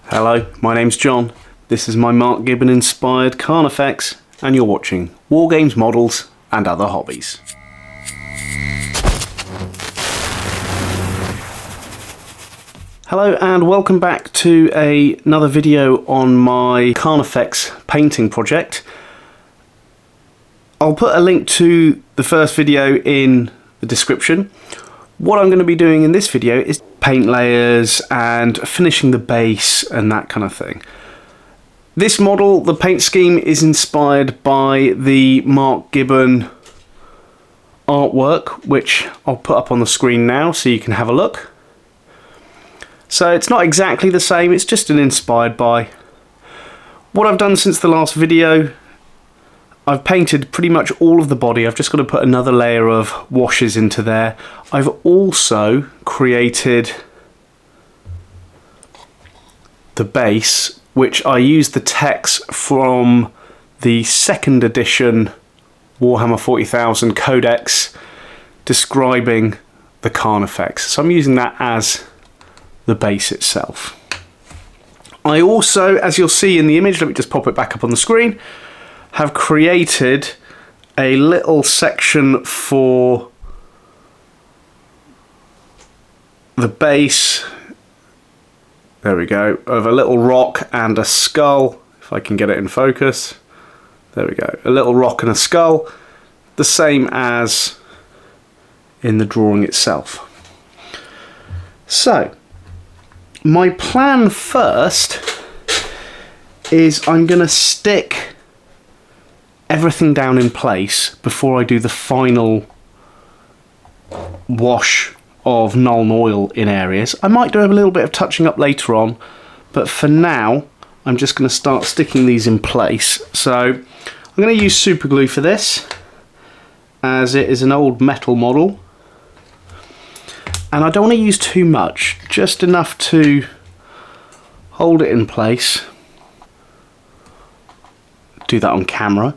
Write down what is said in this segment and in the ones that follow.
Hello, my name's John. This is my Mark Gibbon inspired Carnifex, and you're watching War Games, Models and Other Hobbies. Hello and welcome back to another video on my Carnifex painting project. I'll put a link to the first video in the description. What I'm going to be doing in this video is paint layers and finishing the base and that kind of thing. This model, the paint scheme, is inspired by the Mark Gibbon artwork, which I'll put up on the screen now so you can have a look. So it's not exactly the same, it's just an inspired by. What I've done since the last video, I've painted pretty much all of the body. I've just got to put another layer of washes into there. I've also created the base, which I used the text from the 2nd edition Warhammer 40,000 Codex describing the Carnifex. So I'm using that as the base itself. I also, as you'll see in the image, let me just pop it back up on the screen, have created a little section for the base, there we go, of a little rock and a skull, if I can get it in focus, there we go, a little rock and a skull, the same as in the drawing itself. So, my plan first is I'm going to stick everything down in place before I do the final wash of Nuln Oil in areas. I might do a little bit of touching up later on, but for now I'm just going to start sticking these in place. So I'm going to use super glue for this, as it is an old metal model, and I don't want to use too much, just enough to hold it in place. Do that on camera,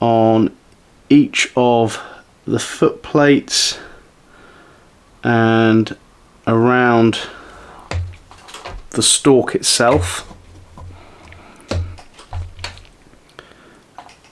on each of the foot plates and around the stalk itself.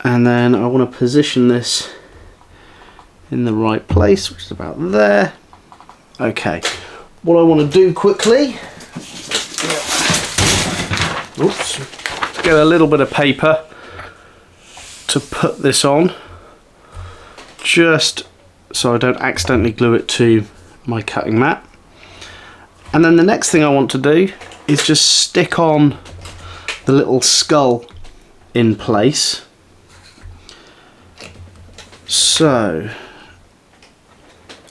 And then I want to position this in the right place, which is about there. Okay, what I want to do quickly, oops, get a little bit of paper to put this on, just so I don't accidentally glue it to my cutting mat. And then the next thing I want to do is just stick on the little skull in place. So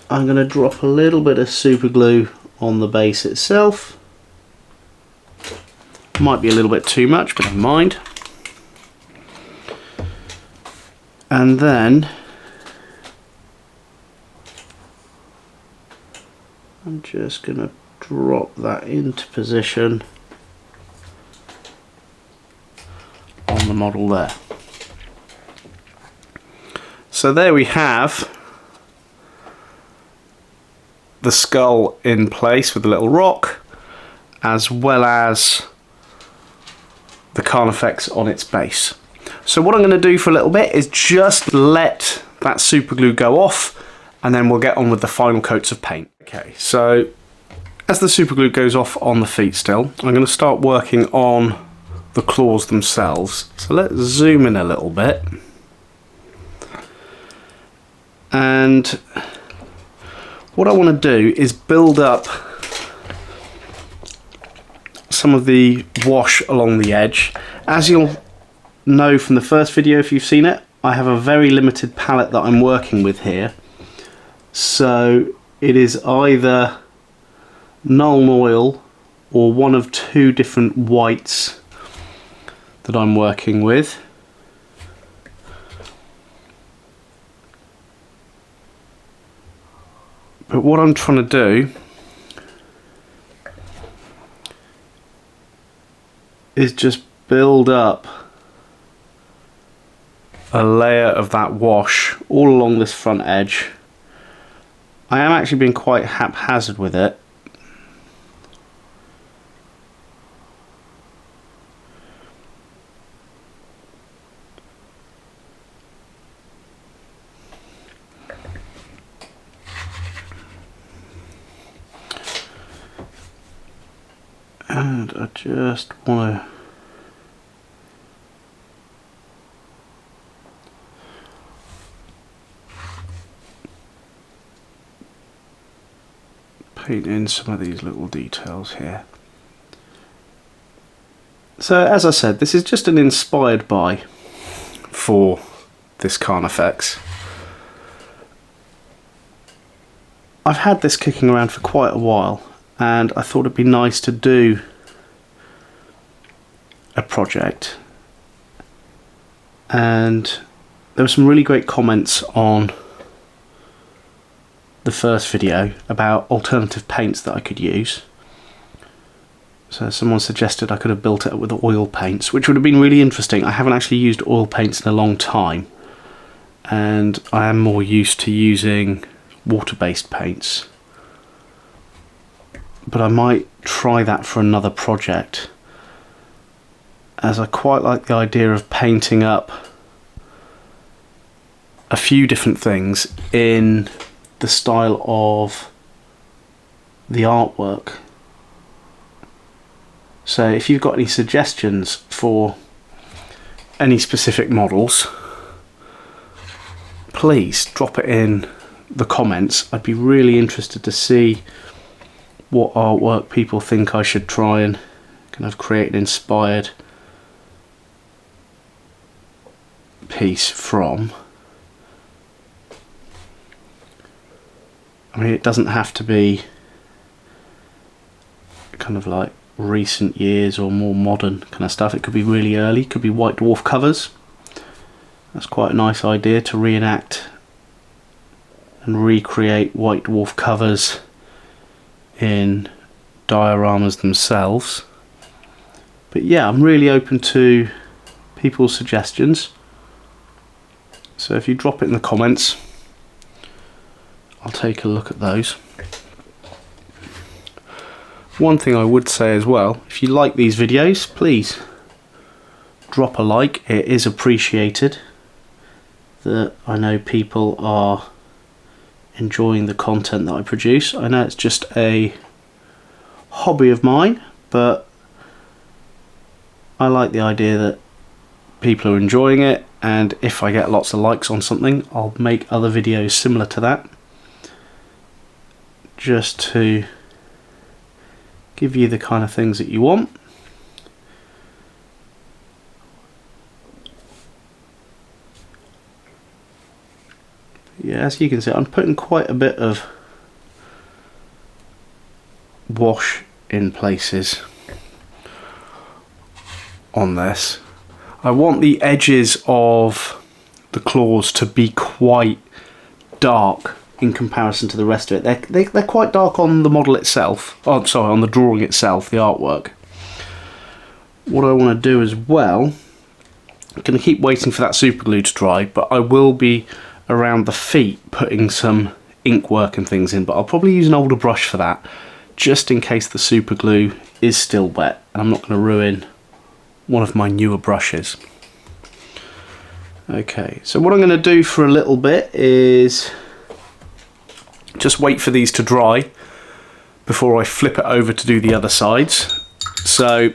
I'm going to drop a little bit of super glue on the base itself. Might be a little bit too much, but never mind. And then I'm just going to drop that into position on the model there. So there we have the skull in place with the little rock, as well as the Carnifex on its base. So what I'm going to do for a little bit is just let that super glue go off, and then we'll get on with the final coats of paint. Okay, so as the super glue goes off on the feet still, I'm going to start working on the claws themselves. So let's zoom in a little bit. And what I want to do is build up some of the wash along the edge. As you'll know from the first video, if you've seen it, I have a very limited palette that I'm working with here. So it is either Nuln Oil or one of two different whites that I'm working with. But what I'm trying to do is just build up a layer of that wash all along this front edge. I am actually being quite haphazard with it, And I just want to paint in some of these little details here. So as I said, this is just an inspired by for this Carnifex. I've had this kicking around for quite a while, and I thought it'd be nice to do a project, and there were some really great comments on the first video about alternative paints that I could use. So someone suggested I could have built it up with oil paints, which would have been really interesting. I haven't actually used oil paints in a long time, and I am more used to using water-based paints, but I might try that for another project, as I quite like the idea of painting up a few different things in the style of the artwork. So if you've got any suggestions for any specific models, please drop it in the comments. I'd be really interested to see what artwork people think I should try and kind of create an inspired piece from. I mean, it doesn't have to be kind of like recent years or more modern kind of stuff. It could be really early, it could be White Dwarf covers. That's quite a nice idea, to reenact and recreate White Dwarf covers in dioramas themselves. But yeah, I'm really open to people's suggestions, so if you drop it in the comments, I'll take a look at those. One thing I would say as well, if you like these videos, please drop a like. It is appreciated that I know people are enjoying the content that I produce. I know it's just a hobby of mine, but I like the idea that people are enjoying it, and if I get lots of likes on something, I'll make other videos similar to that, just to give you the kind of things that you want. Yeah, as you can see, I'm putting quite a bit of wash in places on this. I want the edges of the claws to be quite dark in comparison to the rest of it. They're quite dark on the model itself. Oh, sorry, on the drawing itself, the artwork. What I want to do as well, I'm going to keep waiting for that super glue to dry, but I will be around the feet putting some ink work and things in, but I'll probably use an older brush for that, just in case the super glue is still wet and I'm not going to ruin one of my newer brushes. Okay, so what I'm going to do for a little bit is just wait for these to dry before I flip it over to do the other sides. So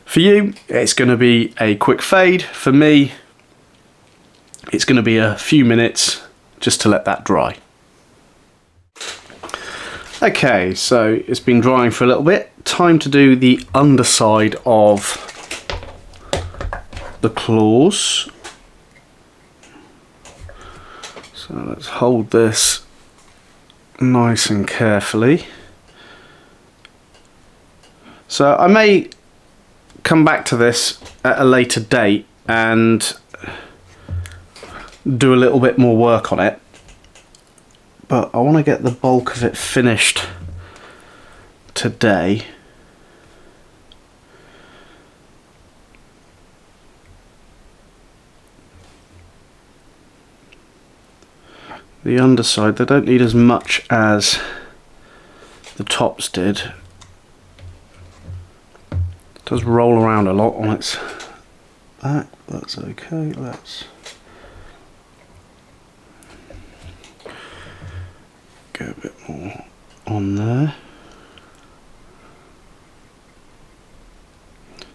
for you, it's going to be a quick fade. For me, it's going to be a few minutes just to let that dry. Okay, so it's been drying for a little bit. Time to do the underside of the claws. So let's hold this nice and carefully. So I may come back to this at a later date and do a little bit more work on it, but I want to get the bulk of it finished today. The underside, they don't need as much as the tops did. It does roll around a lot on its back. That's okay. Let's go a bit more on there.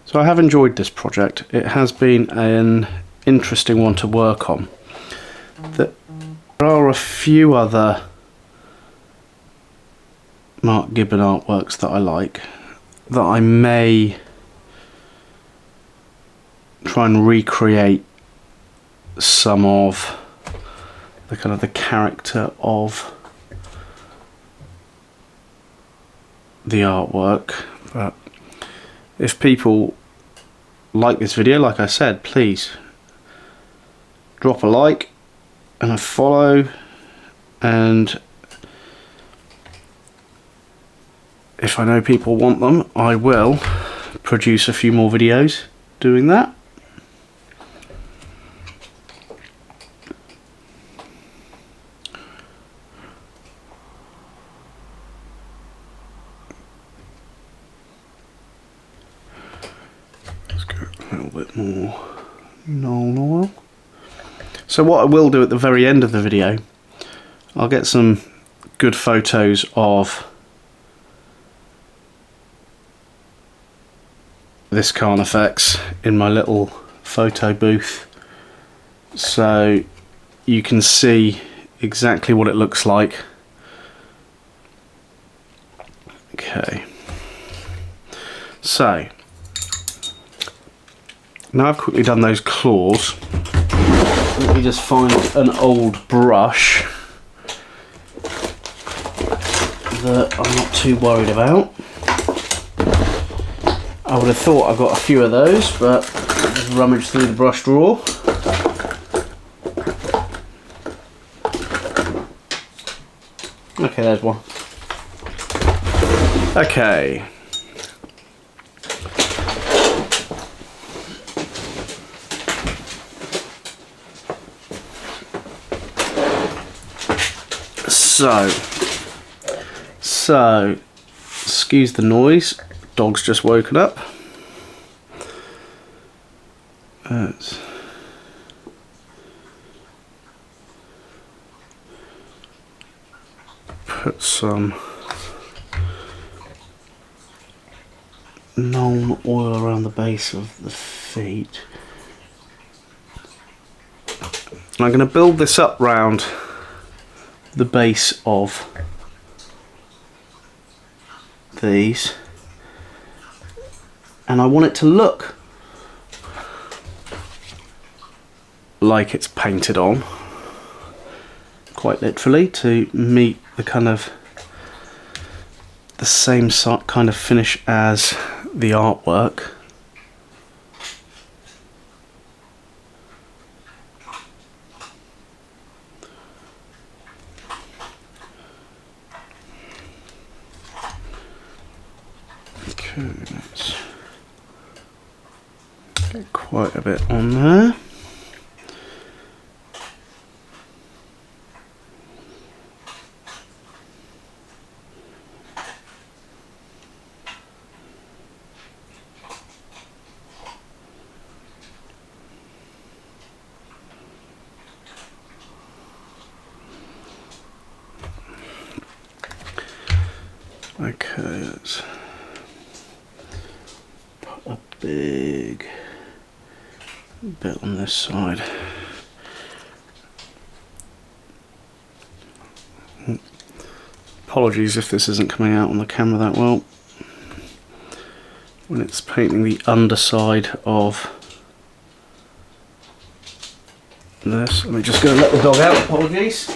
So I have enjoyed this project. It has been an interesting one to work on. There are a few other Mark Gibbon artworks that I like, that I may try and recreate some of the kind of the character of the artwork. But if people like this video, like I said, please drop a like and a follow, and if I know people want them, I will produce a few more videos doing that. Let's go a little bit more Nuln Oil. So what I will do at the very end of the video, I'll get some good photos of this Carnifex in my little photo booth, so you can see exactly what it looks like. Okay, so now I've quickly done those claws, let me just find an old brush that I'm not too worried about. I would have thought I got a few of those, but I'll just rummage through the brush drawer. Okay, there's one. Okay. So, excuse the noise. Dog's just woken up. Let's put some Nuln Oil around the base of the feet. I'm going to build this up round the base of these, and I want it to look like it's painted on, quite literally, to meet the kind of the same kind of finish as the artwork. Okay, let's get quite a bit on there. Okay, let's put a big bit on this side. Apologies if this isn't coming out on the camera that well. When it's painting the underside of this. Let me just go and let the dog out, apologies.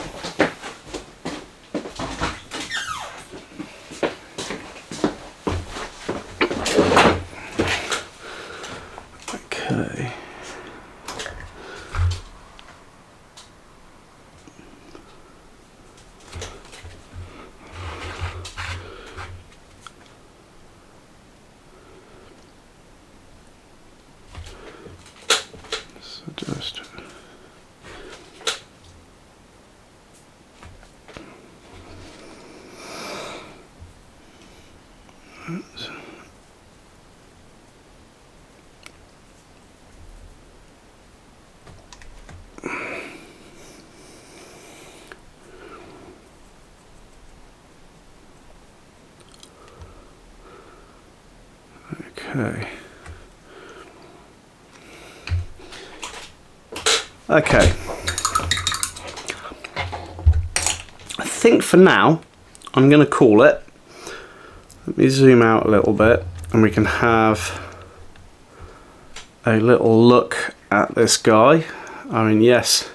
Okay. So just okay. Okay. I think for now, I'm going to call it. Let me zoom out a little bit and we can have a little look at this guy. I mean, yes,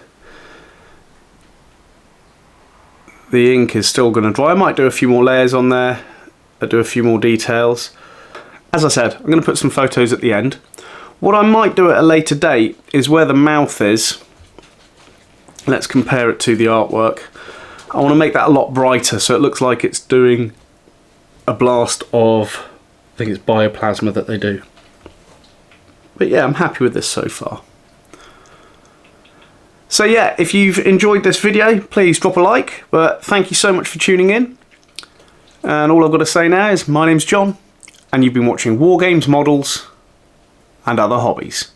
the ink is still going to dry. I might do a few more layers on there, do a few more details. As I said, I'm going to put some photos at the end. What I might do at a later date is where the mouth is. Let's compare it to the artwork. I want to make that a lot brighter so it looks like it's doing a blast of, I think it's bioplasma that they do. But yeah, I'm happy with this so far. So yeah, if you've enjoyed this video, please drop a like, but thank you so much for tuning in. And all I've got to say now is my name's John, and you've been watching War Games, Models and Other Hobbies.